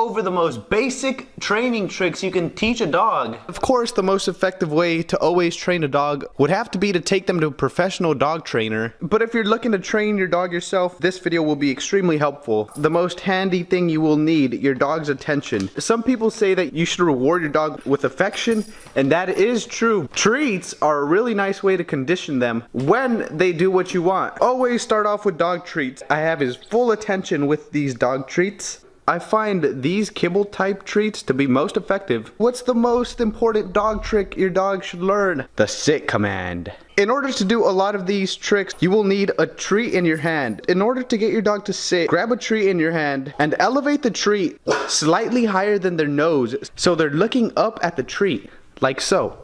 over the most basic training tricks you can teach a dog. Of course, the most effective way to always train a dog would have to be to take them to a professional dog trainer. But if you're looking to train your dog yourself, this video will be extremely helpful. The most handy thing you will need, your dog's attention. Some people say that you should reward your dog with affection, and that is true. Treats are a really nice way to condition them when they do what you want. Always start off with dog treats. I have his full attention with these dog treats. I find these kibble type treats to be most effective. What's the most important dog trick your dog should learn? The sit command. In order to do a lot of these tricks, you will need a treat in your hand. In order to get your dog to sit, grab a treat in your hand and elevate the treat slightly higher than their nose so they're looking up at the treat, like so.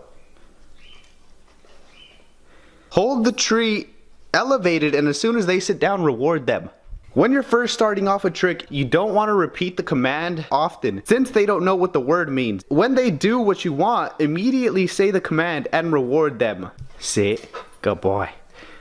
Hold the treat elevated, and as soon as they sit down, reward them. When you're first starting off a trick, you don't want to repeat the command often, since they don't know what the word means. When they do what you want, immediately say the command and reward them. Sit, good boy.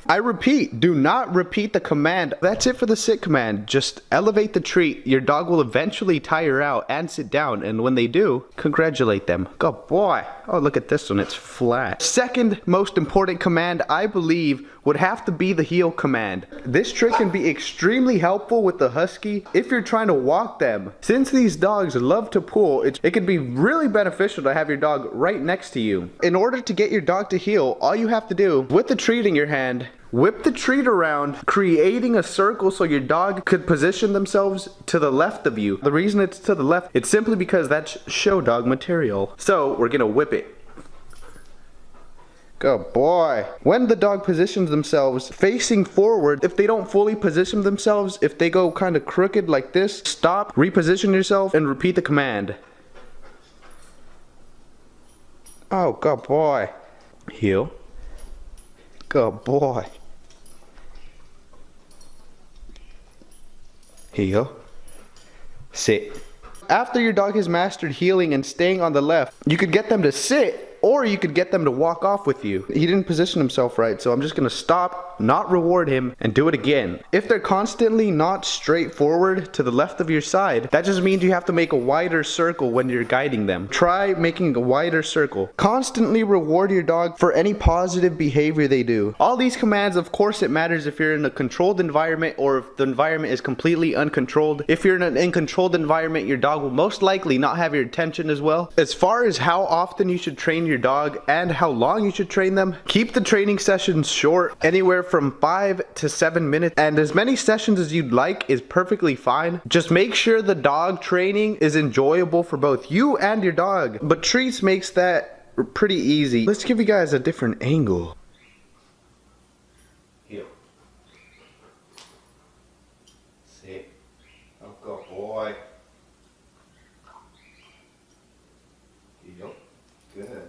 I repeat, do not repeat the command. That's it for the sit command. Just elevate the treat. Your dog will eventually tire out and sit down, and when they do, congratulate them. Good boy. Oh, look at this one, it's flat. Second most important command, I believe, would have to be the heel command. This trick can be extremely helpful with the husky if you're trying to walk them. Since these dogs love to pull, it can be really beneficial to have your dog right next to you. In order to get your dog to heel, all you have to do, with the treat in your hand, whip the treat around, creating a circle so your dog could position themselves to the left of you. The reason it's to the left, it's simply because that's show dog material. So we're gonna whip it. Good boy. When the dog positions themselves facing forward, if they don't fully position themselves, if they go kind of crooked like this, stop, reposition yourself, and repeat the command. Oh, good boy. Heel. Good boy. Heel. Sit. After your dog has mastered heeling and staying on the left, you could get them to sit, or you could get them to walk off with you. He didn't position himself right, so I'm just gonna stop, not reward him, and do it again. If they're constantly not straight forward to the left of your side, that just means you have to make a wider circle when you're guiding them. Try making a wider circle. Constantly reward your dog for any positive behavior they do. All these commands, of course, it matters if you're in a controlled environment or if the environment is completely uncontrolled. If you're in an uncontrolled environment, your dog will most likely not have your attention as well. As far as how often you should train your dog and how long you should train them, keep the training sessions short, anywhere from 5 to 7 minutes, and as many sessions as you'd like is perfectly fine. Just make sure the dog training is enjoyable for both you and your dog, but treats makes that pretty easy. Let's give you guys a different angle. Heel. Sit. Oh, good boy. Heel. Good.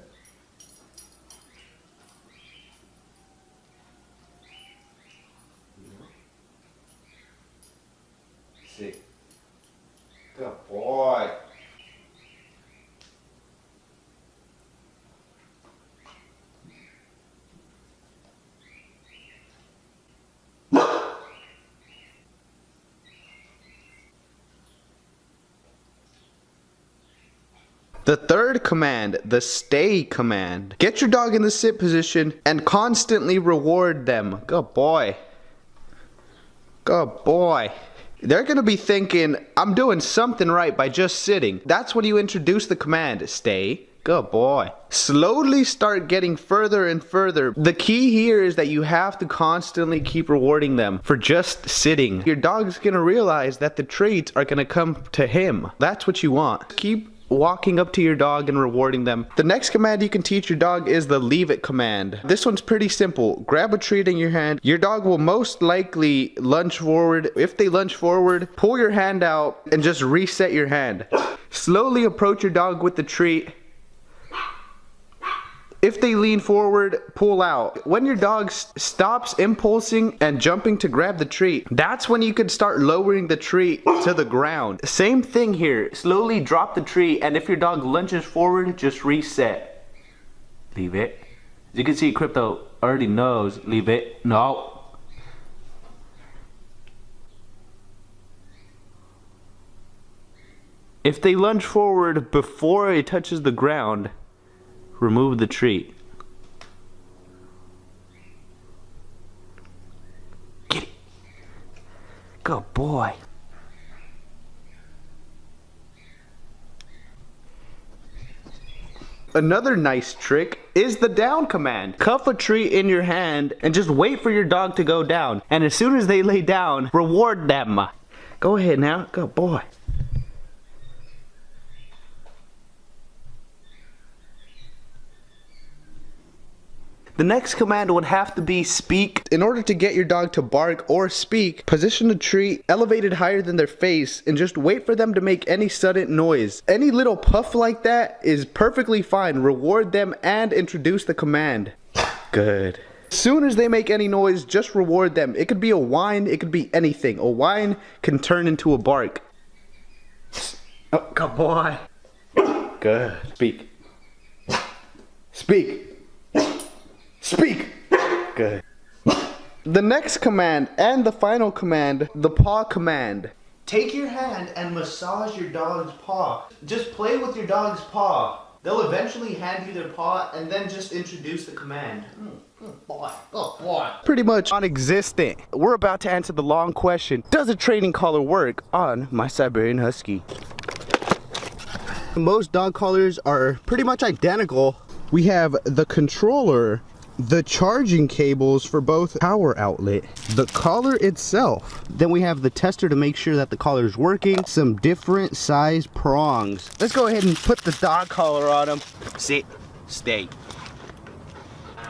Sit. Good boy. The third command, the stay command. Get your dog in the sit position and constantly reward them. Good boy. Good boy. They're gonna be thinking, I'm doing something right by just sitting. That's when you introduce the command, stay. Good boy. Slowly start getting further and further. The key here is that you have to constantly keep rewarding them for just sitting. Your dog's gonna realize that the treats are gonna come to him. That's what you want. Keep walking up to your dog and rewarding them. The next command you can teach your dog is the leave it command. This one's pretty simple. Grab a treat in your hand. Your dog will most likely lunge forward. If they lunge forward, pull your hand out and just reset your hand. Slowly approach your dog with the treat. If they lean forward, pull out. When your dog stops impulsing and jumping to grab the treat, that's when you could start lowering the treat to the ground. Same thing here. Slowly drop the treat, and if your dog lunges forward, just reset. Leave it. As you can see, Crypto already knows. Leave it. No. If they lunge forward before it touches the ground, remove the treat. Get it. Good boy. Another nice trick is the down command. Cuff a treat in your hand and just wait for your dog to go down. And as soon as they lay down, reward them. Go ahead now. Good boy. The next command would have to be speak. In order to get your dog to bark or speak, position the treat elevated higher than their face and just wait for them to make any sudden noise. Any little puff like that is perfectly fine. Reward them and introduce the command. Good. As soon as they make any noise, just reward them. It could be a whine, it could be anything. A whine can turn into a bark. Oh, good boy. Good. Speak. Speak. Speak! Good. The next command and the final command, the paw command. Take your hand and massage your dog's paw. Just play with your dog's paw. They'll eventually hand you their paw and then just introduce the command. Boy. Oh boy. Pretty much non-existent. We're about to answer the long question. Does a training collar work on my Siberian Husky? Most dog collars are pretty much identical. We have the controller, the charging cables for both power outlet, the collar itself. Then we have the tester to make sure that the collar is working, some different size prongs. Let's go ahead and put the dog collar on them. Sit, stay.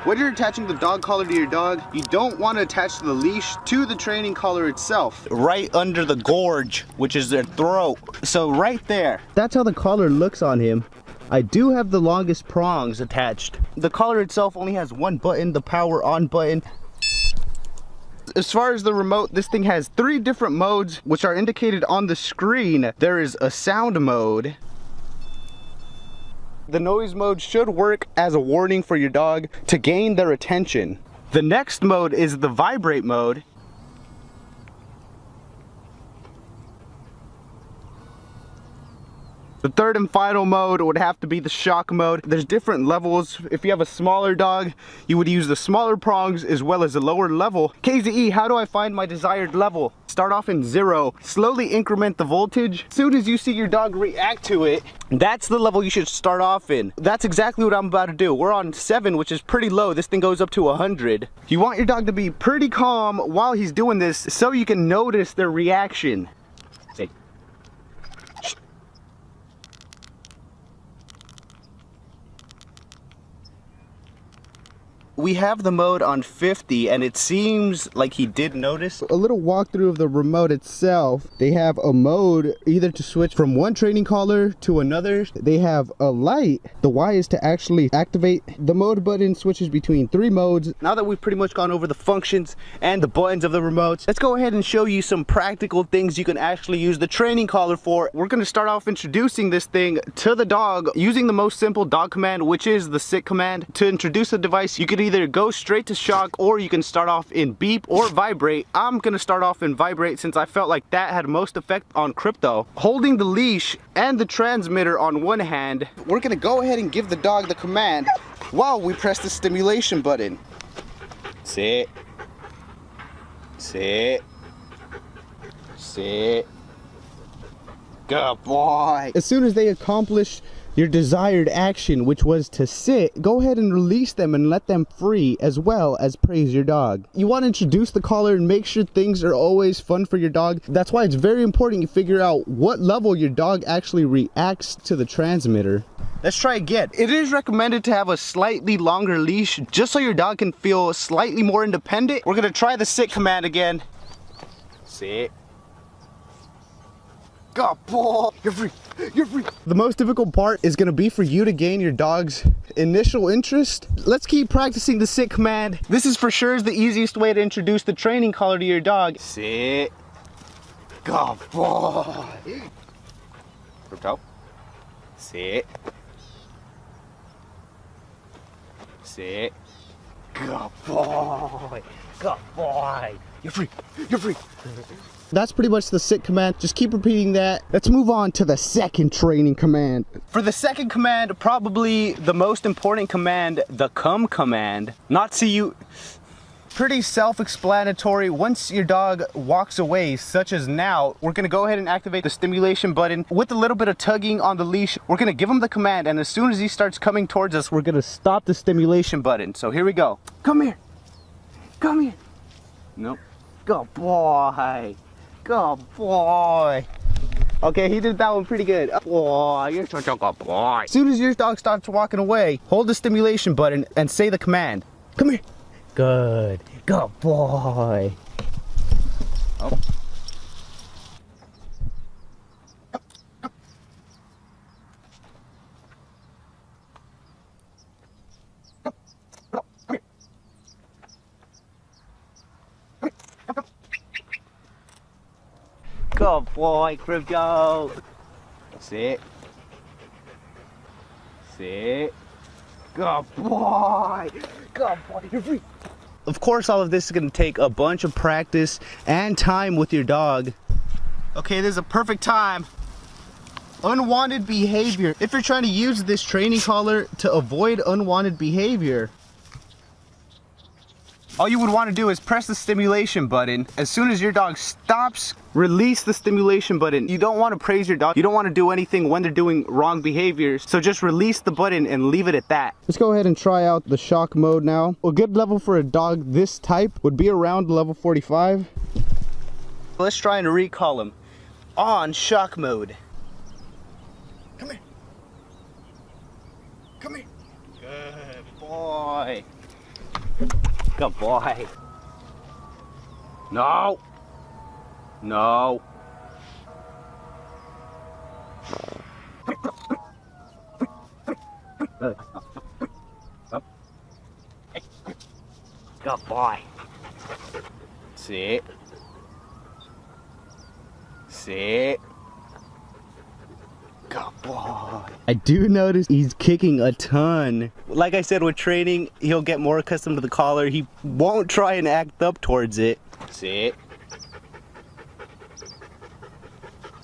When you're attaching the dog collar to your dog, you don't want to attach the leash to the training collar itself. Right under the gorge, which is their throat. So right there. That's how the collar looks on him. I do have the longest prongs attached. The collar itself only has one button, the power on button. As far as the remote, this thing has 3 different modes, which are indicated on the screen. There is a sound mode. The noise mode should work as a warning for your dog to gain their attention. The next mode is the vibrate mode. The third and final mode would have to be the shock mode. There's different levels. If you have a smaller dog, you would use the smaller prongs as well as a lower level. KZE, how do I find my desired level? Start off in 0, slowly increment the voltage. As soon as you see your dog react to it, that's the level you should start off in. That's exactly what I'm about to do. We're on 7, which is pretty low. This thing goes up to 100. You want your dog to be pretty calm while he's doing this so you can notice their reaction. Say, we have the mode on 50 and it seems like he did notice. A little walkthrough of the remote itself. They have a mode either to switch from one training collar to another. They have a light. The Y is to actually activate. The mode button switches between 3 modes. Now that we've pretty much gone over the functions and the buttons of the remotes, let's go ahead and show you some practical things you can actually use the training collar for. We're going to start off introducing this thing to the dog using the most simple dog command, which is the sit command. To introduce the device, you could either go straight to shock or you can start off in beep or vibrate. I'm gonna start off in vibrate since I felt like that had most effect on Crypto. Holding the leash and the transmitter on one hand, we're gonna go ahead and give the dog the command while we press the stimulation button. Sit, sit, sit. Good boy. As soon as they accomplish your desired action, which was to sit, go ahead and release them and let them free, as well as praise your dog. You want to introduce the collar and make sure things are always fun for your dog. That's why it's very important you figure out what level your dog actually reacts to the transmitter. Let's try again. It is recommended to have a slightly longer leash just so your dog can feel slightly more independent. We're gonna try the sit command again. Sit. God, boy, you're free, you're free. The most difficult part is gonna be for you to gain your dog's initial interest. Let's keep practicing the sit command. This is for sure the easiest way to introduce the training collar to your dog. Sit. God, boy. Crypto. Sit. Sit. Good boy. Good boy. You're free. You're free. That's pretty much the sit command. Just keep repeating that. Let's move on to the second training command. For the second command, probably the most important command, the come command. Not see you. Pretty self-explanatory. Once your dog walks away, such as now, we're gonna go ahead and activate the stimulation button. With a little bit of tugging on the leash, we're gonna give him the command, and as soon as he starts coming towards us, we're gonna stop the stimulation button. So here we go. Come here. Come here. Nope. Good boy. Good boy. Okay, he did that one pretty good. Boy, you're such a good boy. As soon as your dog starts walking away, hold the stimulation button and say the command. Come here. Good. Good boy. Oh. Good boy, Crypto. Sit. Sit. Good boy. Good boy. You're free. Of course, all of this is going to take a bunch of practice and time with your dog. Okay, this is a perfect time. Unwanted behavior. If you're trying to use this training collar to avoid unwanted behavior, all you would want to do is press the stimulation button. As soon as your dog stops, release the stimulation button. You don't want to praise your dog. You don't want to do anything when they're doing wrong behaviors. So just release the button and leave it at that. Let's go ahead and try out the shock mode now. A good level for a dog this type would be around level 45. Let's try and recall him on shock mode. Come here. Come here. Good boy. Good boy. No. No. Good boy. Sit. Sit. Good boy. I do notice he's kicking a ton. Like I said, with training, he'll get more accustomed to the collar. He won't try and act up towards it. Sit.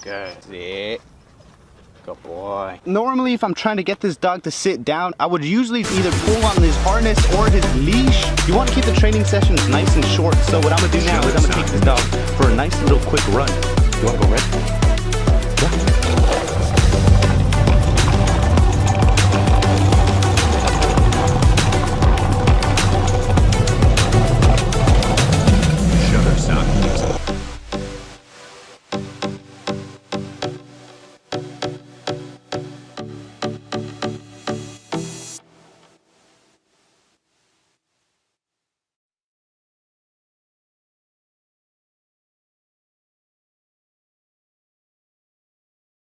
Good. Sit. Good boy. Normally, if I'm trying to get this dog to sit down, I would usually either pull on his harness or his leash. You want to keep the training sessions nice and short. So what I'm going to do now is I'm going to take this dog for a nice little quick run. You want to go red? Yeah.